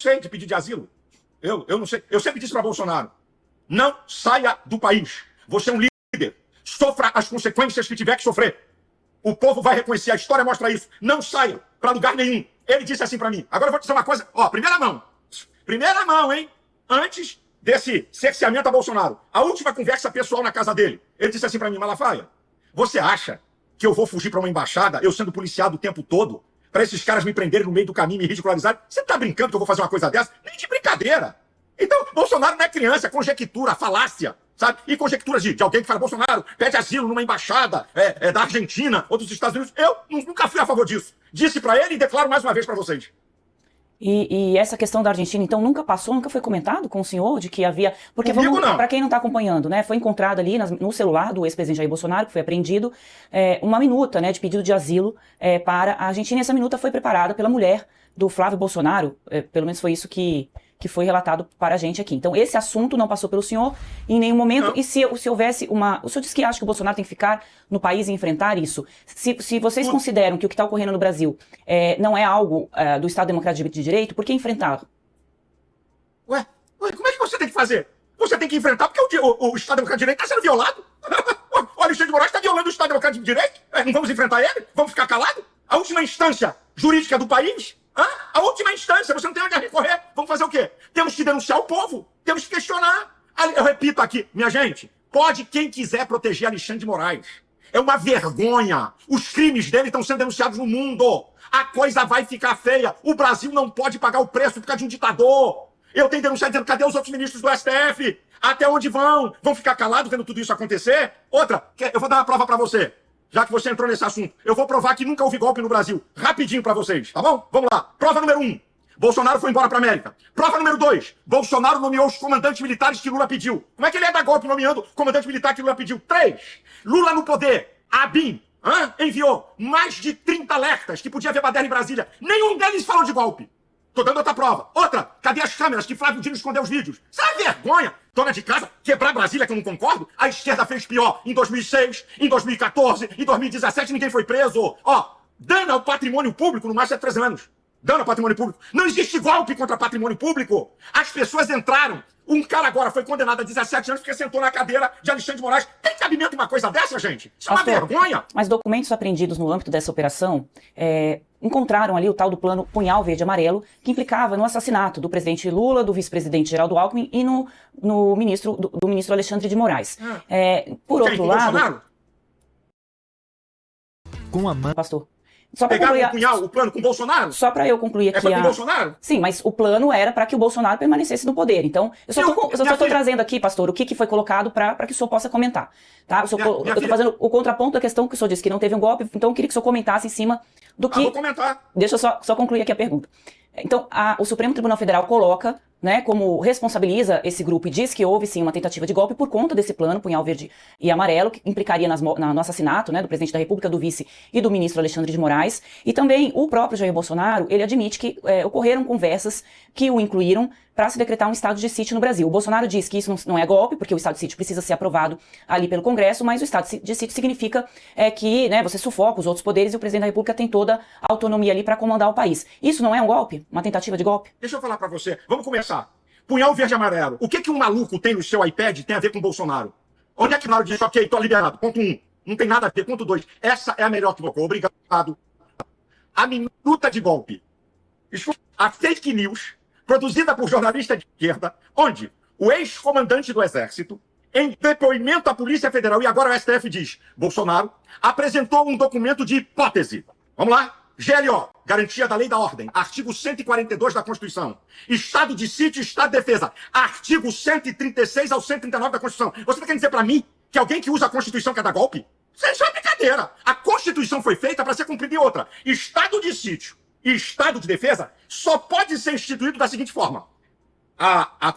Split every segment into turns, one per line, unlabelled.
sei de pedir de asilo. Eu não sei. Eu sempre disse para Bolsonaro, não saia do país. Você é um líder. Sofra as consequências que tiver que sofrer. O povo vai reconhecer. A história mostra isso. Não saia para lugar nenhum. Ele disse assim para mim. Agora eu vou te dizer uma coisa. Ó, primeira mão. Primeira mão, hein? Antes desse cerceamento a Bolsonaro. A última conversa pessoal na casa dele. Ele disse assim para mim, Malafaia, você acha que eu vou fugir para uma embaixada, eu sendo policiado o tempo todo, para esses caras me prenderem no meio do caminho e me ridicularizarem? Você tá brincando que eu vou fazer uma coisa dessa? Nem de brincadeira. Então, Bolsonaro não é criança, é conjectura, falácia, sabe? E conjecturas de alguém que fala, Bolsonaro pede asilo numa embaixada da Argentina ou dos Estados Unidos. Eu nunca fui a favor disso. Disse para ele e declaro mais uma vez para vocês.
E essa questão da Argentina, então, nunca passou, nunca foi comentado com o senhor de que havia... Porque, para quem não está acompanhando, né, foi encontrado ali no celular do ex-presidente Jair Bolsonaro, que foi apreendido, uma minuta, né, de pedido de asilo para a Argentina. E essa minuta foi preparada pela mulher do Flávio Bolsonaro, pelo menos foi isso que foi relatado para a gente aqui. Então, esse assunto não passou pelo senhor em nenhum momento. Não. E se houvesse uma... O senhor disse que acha que o Bolsonaro tem que ficar no país e enfrentar isso. Se vocês consideram que o que está ocorrendo no Brasil não é algo do Estado Democrático de Direito, por que enfrentar?
Ué, como é que você tem que fazer? Você tem que enfrentar porque o Estado Democrático de Direito está sendo violado. O Alexandre de Moraes está violando o Estado Democrático de Direito. Não vamos enfrentar ele? Vamos ficar calados? A última instância jurídica do país? A última instância, você não tem onde recorrer. Vamos fazer o quê? Temos que denunciar o povo. Temos que questionar. Eu repito aqui, minha gente, pode quem quiser proteger Alexandre de Moraes. É uma vergonha. Os crimes dele estão sendo denunciados no mundo. A coisa vai ficar feia. O Brasil não pode pagar o preço por causa de um ditador. Eu tenho denunciado dizendo, cadê os outros ministros do STF? Até onde vão? Vão ficar calados vendo tudo isso acontecer? Outra, eu vou dar uma prova pra você. Já que você entrou nesse assunto, eu vou provar que nunca houve golpe no Brasil. Rapidinho pra vocês, tá bom? Vamos lá. Prova número 1. Bolsonaro foi embora pra América. Prova número 2. Bolsonaro nomeou os comandantes militares que Lula pediu. Como é que ele ia dar golpe nomeando comandante militar que Lula pediu? 3. Lula no poder. A BIM enviou mais de 30 alertas que podia haver baderna em Brasília. Nenhum deles falou de golpe. Tô dando outra prova. Outra, cadê as câmeras que Flávio Dino escondeu os vídeos? Sabe vergonha? Dona de casa, quebrar Brasília, que eu não concordo? A esquerda fez pior em 2006, em 2014, em 2017, ninguém foi preso. Ó, dano ao patrimônio público no mais de 3 anos. Dano ao patrimônio público. Não existe golpe contra patrimônio público. As pessoas entraram. Um cara agora foi condenado a 17 anos porque sentou na cadeira de Alexandre de Moraes. Tem cabimento em uma coisa dessa, gente? Isso é uma vergonha.
Mas documentos apreendidos no âmbito dessa operação encontraram ali o tal do plano Punhal Verde Amarelo, que implicava no assassinato do presidente Lula, do vice-presidente Geraldo Alckmin e do ministro Alexandre de Moraes. Por outro lado...
Com a mão...
Pastor. Só para
concluir o plano com o Bolsonaro?
Só para eu concluir aqui.
Com o Bolsonaro?
Sim, mas o plano era para que o Bolsonaro permanecesse no poder. Então, eu só estou trazendo aqui, pastor, o que foi colocado para que o senhor possa comentar. Tá? Eu estou fazendo o contraponto da questão que o senhor disse que não teve um golpe, então eu queria que o senhor comentasse em cima do que...
Vou comentar.
Deixa eu só concluir aqui a pergunta. Então, o Supremo Tribunal Federal coloca, né, como responsabiliza esse grupo e diz que houve sim uma tentativa de golpe por conta desse plano Punhal Verde e Amarelo, que implicaria no assassinato, né, do presidente da República, do vice e do ministro Alexandre de Moraes. E também o próprio Jair Bolsonaro, ele admite que ocorreram conversas que o incluíram para se decretar um estado de sítio no Brasil. O Bolsonaro diz que isso não é golpe, porque o estado de sítio precisa ser aprovado ali pelo Congresso, mas o estado de sítio significa que, né, você sufoca os outros poderes e o presidente da República tem toda a autonomia ali para comandar o país. Isso não é um golpe? Uma tentativa de golpe?
Deixa eu falar para você. Vamos começar. Punhal Verde e Amarelo. O que um maluco tem no seu iPad tem a ver com o Bolsonaro? Onde é que na hora diz, ok, tô liberado. Ponto 1. Não tem nada a ver. Ponto 2. Essa é a melhor que colocou. Obrigado. A minuta de golpe. A fake news, produzida por jornalista de esquerda, onde o ex-comandante do Exército, em depoimento à Polícia Federal, e agora o STF diz, Bolsonaro apresentou um documento de hipótese. Vamos lá? GLO, Garantia da Lei e da Ordem, artigo 142 da Constituição. Estado de sítio e Estado de defesa, artigo 136 ao 139 da Constituição. Você está querendo dizer para mim que alguém que usa a Constituição quer dar golpe? Isso é brincadeira. A Constituição foi feita para ser cumprida em outra. Estado de sítio e Estado de defesa só pode ser instituído da seguinte forma.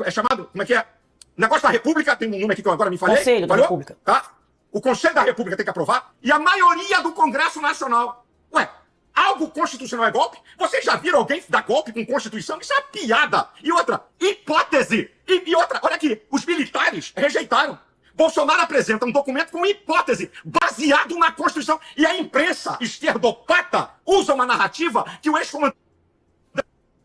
É chamado, como é que é? O negócio da República, tem um nome aqui que eu agora me falei.
Conselho da República.
Tá? O Conselho da República tem que aprovar e a maioria do Congresso Nacional. Ué, algo constitucional é golpe? Vocês já viram alguém dar golpe com Constituição? Isso é uma piada. E outra, hipótese. E outra, olha aqui, os militares rejeitaram. Bolsonaro apresenta um documento com hipótese, baseado na Constituição. E a imprensa esquerdopata usa uma narrativa que o ex-comandante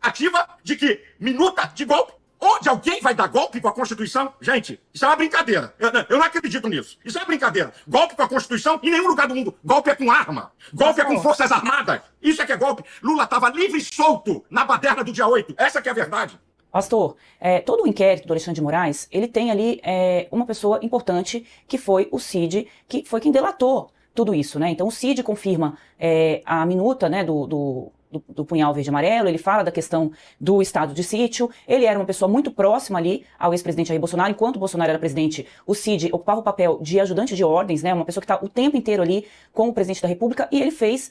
narrativa de que minuta de golpe, onde alguém vai dar golpe com a Constituição. Gente, isso é uma brincadeira. Eu não acredito nisso. Isso é uma brincadeira. Golpe com a Constituição em nenhum lugar do mundo. Golpe é com arma. Golpe é com forças armadas. Isso é que é golpe. Lula estava livre e solto na baderna do dia 8. Essa que é a verdade.
Pastor, todo o inquérito do Alexandre de Moraes, ele tem ali uma pessoa importante, que foi o Cid, que foi quem delatou tudo isso, né? Então o Cid confirma a minuta, né, do punhal verde e amarelo, ele fala da questão do estado de sítio, ele era uma pessoa muito próxima ali ao ex-presidente Jair Bolsonaro. Enquanto o Bolsonaro era presidente, o Cid ocupava o papel de ajudante de ordens, né, uma pessoa que está o tempo inteiro ali com o presidente da República, e ele fez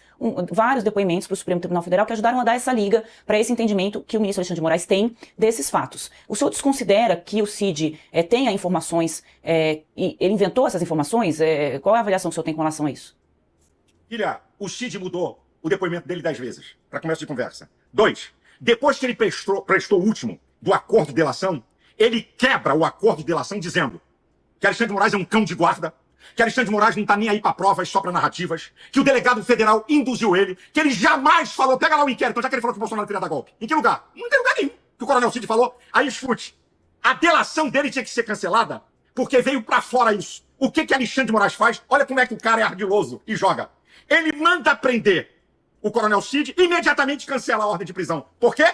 vários depoimentos para o Supremo Tribunal Federal que ajudaram a dar essa liga para esse entendimento que o ministro Alexandre de Moraes tem desses fatos. O senhor desconsidera que o Cid tenha informações, e ele inventou essas informações? Qual é a avaliação que o senhor tem com relação a isso?
Filha, o Cid mudou o depoimento dele 10 vezes, para começo de conversa. 2, depois que ele prestou o último do acordo de delação, ele quebra o acordo de delação dizendo que Alexandre de Moraes é um cão de guarda, que Alexandre de Moraes não está nem aí para provas, só para narrativas, que o delegado federal induziu ele, que ele jamais falou, pega lá o inquérito, já que ele falou que o Bolsonaro queria dar golpe. Em que lugar? Não tem lugar nenhum que o coronel Cid falou. Aí escute, a delação dele tinha que ser cancelada porque veio para fora isso. O que Alexandre de Moraes faz? Olha como é que o cara é ardiloso e joga. Ele manda prender o coronel Cid, imediatamente cancela a ordem de prisão. Por quê?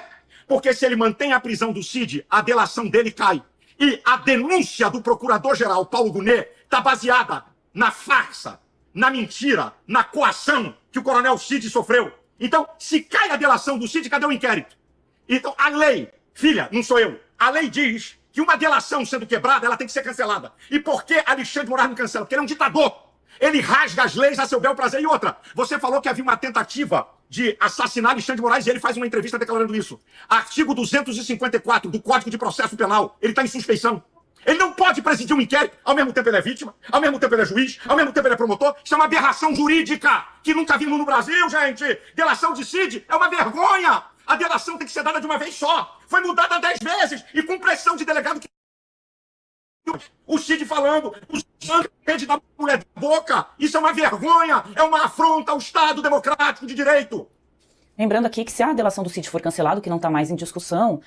Porque se ele mantém a prisão do Cid, a delação dele cai. E a denúncia do procurador-geral Paulo Gonet está baseada na farsa, na mentira, na coação que o coronel Cid sofreu. Então, se cai a delação do Cid, cadê o inquérito? Então, a lei, filha, não sou eu, a lei diz que uma delação sendo quebrada, ela tem que ser cancelada. E por que Alexandre de Moraes não cancela? Porque ele é um ditador. Ele rasga as leis a seu bel prazer. E outra, você falou que havia uma tentativa de assassinar Alexandre de Moraes e ele faz uma entrevista declarando isso. Artigo 254 do Código de Processo Penal. Ele está em suspeição. Ele não pode presidir um inquérito. Ao mesmo tempo ele é vítima, ao mesmo tempo ele é juiz, ao mesmo tempo ele é promotor. Isso é uma aberração jurídica que nunca vimos no Brasil, gente. Delação de Cid é uma vergonha. A delação tem que ser dada de uma vez só. Foi mudada 10 vezes e com pressão de delegado que... O Cid falando, o sangue pede da mulher da boca. Isso é uma vergonha, é uma afronta ao Estado democrático de direito.
Lembrando aqui que se a delação do Cid for cancelado, que não está mais em discussão,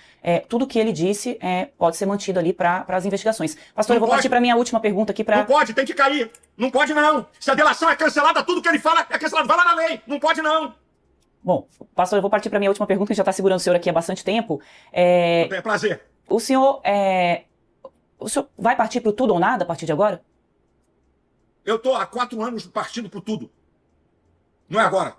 tudo que ele disse pode ser mantido ali para as investigações. Pastor, eu vou partir para a minha última pergunta aqui. Não
pode, tem que cair. Não pode não. Se a delação é cancelada, tudo que ele fala é cancelado. Vai lá na lei. Não pode não.
Bom, pastor, eu vou partir para a minha última pergunta, que já está segurando o senhor aqui há bastante tempo.
É prazer.
O senhor vai partir para o tudo ou nada a partir de agora?
Eu estou há 4 anos partindo para o tudo. Não é agora.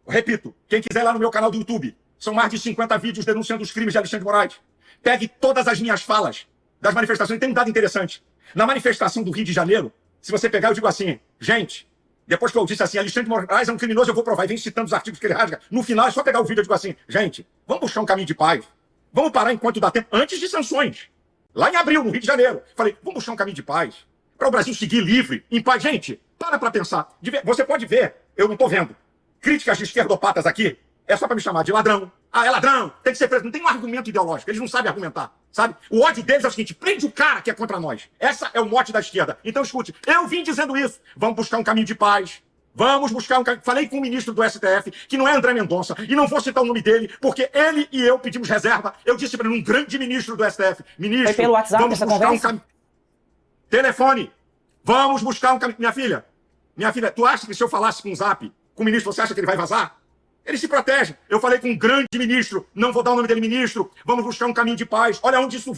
Repito, quem quiser ir lá no meu canal do YouTube, são mais de 50 vídeos denunciando os crimes de Alexandre de Moraes. Pegue todas as minhas falas das manifestações. Tem um dado interessante. Na manifestação do Rio de Janeiro, se você pegar, eu digo assim, gente, depois que eu disse assim, Alexandre de Moraes é um criminoso, eu vou provar. E vem citando os artigos que ele rasga. No final, é só pegar o vídeo e eu digo assim, gente, vamos buscar um caminho de paz. Vamos parar enquanto dá tempo, antes de sanções. Lá em abril, no Rio de Janeiro. Falei, vamos buscar um caminho de paz. Para o Brasil seguir livre, em paz. Gente, para pensar. Você pode ver, eu não estou vendo. Críticas de esquerdopatas aqui, é só para me chamar de ladrão. Ah, é ladrão, tem que ser preso. Não tem um argumento ideológico, eles não sabem argumentar, sabe? O ódio deles é o seguinte, prende o cara que é contra nós. Essa é o mote da esquerda. Então, escute, eu vim dizendo isso. Vamos buscar um caminho de paz. Vamos buscar um caminho... Falei com o ministro do STF, que não é André Mendonça, e não vou citar o nome dele, porque ele e eu pedimos reserva. Eu disse para ele, um grande ministro do STF, ministro,
foi pelo WhatsApp
vamos
essa
buscar
conversa?
um caminho... Telefone. Vamos buscar um caminho... Minha filha, tu acha que se eu falasse com o Zap, com o ministro, você acha que ele vai vazar? Ele se protege. Eu falei com um grande ministro, não vou dar o nome dele, ministro, vamos buscar um caminho de paz. Olha onde isso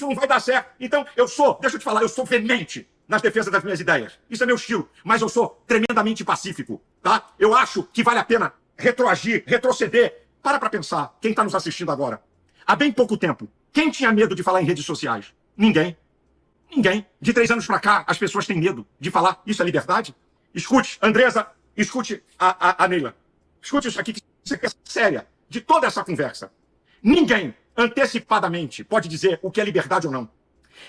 não vai dar certo. Então, deixa eu te falar, eu sou veemente nas defesas das minhas ideias. Isso é meu estilo, mas eu sou tremendamente pacífico, tá? Eu acho que vale a pena retroagir, retroceder. Para pensar, quem está nos assistindo agora. Há bem pouco tempo, quem tinha medo de falar em redes sociais? Ninguém. Ninguém. De 3 anos para cá, as pessoas têm medo de falar. Isso é liberdade? Escute, Andresa, escute a Neila. Escute isso aqui, que isso é séria, de toda essa conversa. Ninguém, antecipadamente, pode dizer o que é liberdade ou não.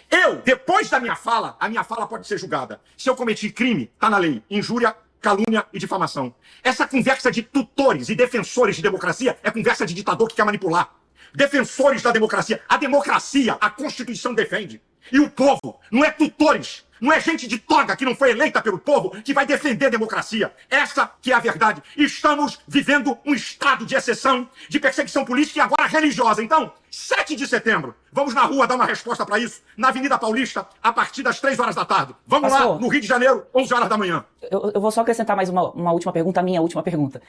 Eu, depois da minha fala, a minha fala pode ser julgada. Se eu cometi crime, está na lei. Injúria, calúnia e difamação. Essa conversa de tutores e defensores de democracia é conversa de ditador que quer manipular. Defensores da democracia. A democracia, a Constituição defende. E o povo não é tutores, não é gente de toga que não foi eleita pelo povo que vai defender a democracia. Essa que é a verdade. Estamos vivendo um estado de exceção, de perseguição política e agora religiosa. Então, 7 de setembro, vamos na rua dar uma resposta para isso, na Avenida Paulista, a partir das 3 horas da tarde. Vamos
Pastor,
lá, no Rio de Janeiro, 11 horas da manhã.
Eu vou só acrescentar mais uma última pergunta, a minha última pergunta.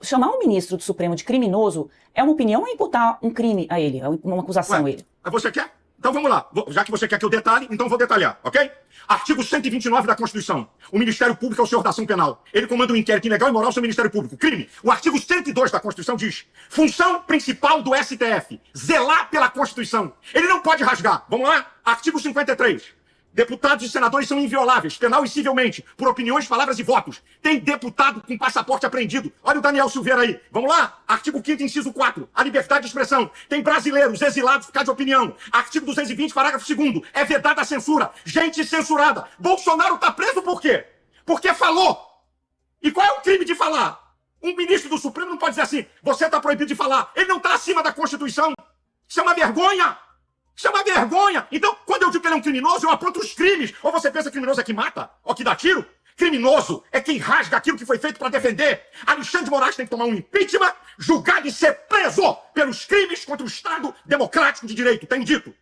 Chamar um ministro do Supremo de criminoso é uma opinião ou imputar um crime a ele, uma acusação a ele?
Você quer? Então vamos lá. Já que você quer que eu detalhe, então vou detalhar, ok? Artigo 129 da Constituição. O Ministério Público é o senhor da ação penal. Ele comanda um inquérito ilegal e moral sobre o Ministério Público. Crime. O artigo 102 da Constituição diz: função principal do STF, zelar pela Constituição. Ele não pode rasgar. Vamos lá? Artigo 53. Deputados e senadores são invioláveis, penal e civilmente, por opiniões, palavras e votos. Tem deputado com passaporte apreendido. Olha o Daniel Silveira aí. Vamos lá? Artigo 5º, inciso 4. A liberdade de expressão. Tem brasileiros exilados por causa de opinião. Artigo 220, parágrafo 2º. É vedada a censura. Gente censurada. Bolsonaro tá preso por quê? Porque falou. E qual é o crime de falar? Um ministro do Supremo não pode dizer assim: você tá proibido de falar. Ele não tá acima da Constituição. Isso é uma vergonha. Isso é uma vergonha! Então, quando eu digo que ele é um criminoso, eu aponto os crimes. Ou você pensa que criminoso é que mata? Ou que dá tiro? Criminoso é quem rasga aquilo que foi feito para defender. Alexandre de Moraes tem que tomar um impeachment, julgado e ser preso pelos crimes contra o Estado democrático de direito. Tem dito.